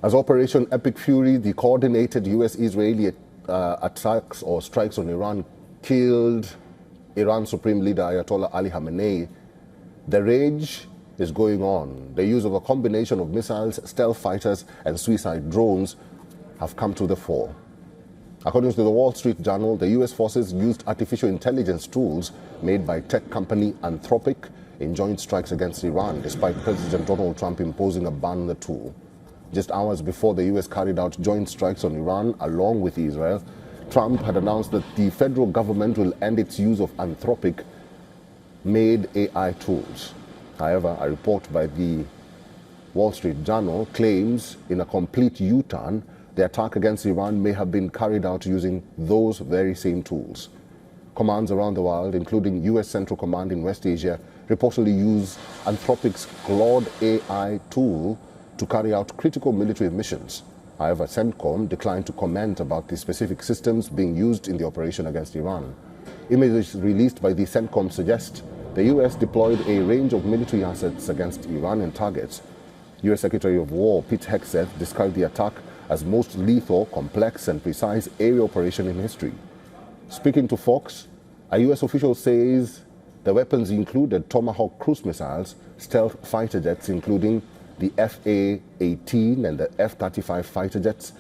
As Operation Epic Fury, the coordinated U.S.-Israeli attacks or strikes on Iran killed Iran's Supreme Leader Ayatollah Ali Khamenei, the rage is going on. The use of a combination of missiles, stealth fighters, and suicide drones have come to the fore. According to the Wall Street Journal, the U.S. forces used artificial intelligence tools made by tech company Anthropic in joint strikes against Iran, despite President Donald Trump imposing a ban on the tool. Just hours before the U.S. carried out joint strikes on Iran along with Israel, Trump had announced that the federal government will end its use of Anthropic-made AI tools. However, a report by the Wall Street Journal claims, in a complete U-turn, the attack against Iran may have been carried out using those very same tools. Commands around the world, including U.S. Central Command in West Asia, reportedly use Anthropic's Claude AI tool to carry out critical military missions. However, CENTCOM declined to comment about the specific systems being used in the operation against Iran. Images released by the CENTCOM suggest the U.S. deployed a range of military assets against Iranian targets. U.S. Secretary of War Pete Hegseth described the attack as most lethal, complex, and precise aerial operation in history. Speaking to Fox, a U.S. official says the weapons included Tomahawk cruise missiles, stealth fighter jets including the FA-18 and the F-35 fighter jets.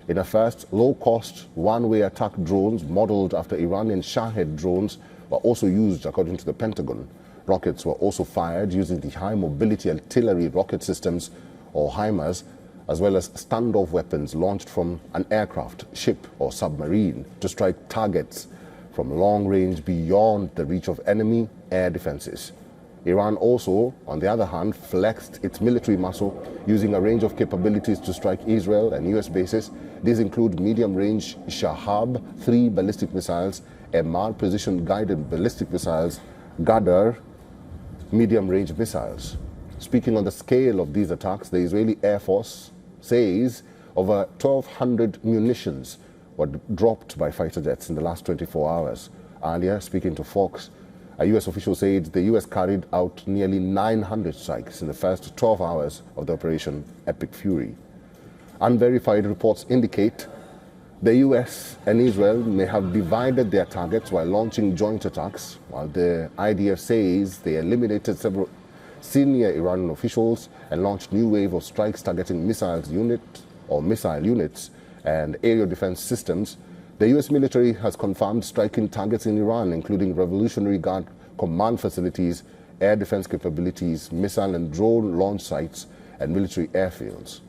In a first, low-cost, one-way attack drones modeled after Iranian Shahed drones were also used, according to the Pentagon. Rockets were also fired using the high-mobility artillery rocket systems, or HIMARS, as well as standoff weapons launched from an aircraft, ship, or submarine to strike targets from long range beyond the reach of enemy air defenses. Iran also, on the other hand, flexed its military muscle using a range of capabilities to strike Israel and U.S. bases. These include medium-range Shahab-3 ballistic missiles, MR precision-guided ballistic missiles, Ghadar medium-range missiles. Speaking on the scale of these attacks, the Israeli Air Force says over 1,200 munitions were dropped by fighter jets in the last 24 hours. Earlier, speaking to Fox, a U.S. official said the U.S. carried out nearly 900 strikes in the first 12 hours of the Operation Epic Fury. Unverified reports indicate the U.S. and Israel may have divided their targets while launching joint attacks, while the IDF says they eliminated several senior Iranian officials and launched new wave of strikes targeting missile units and aerial defense systems. The U.S. military has confirmed striking targets in Iran, including Revolutionary Guard command facilities, air defense capabilities, missile and drone launch sites, and military airfields.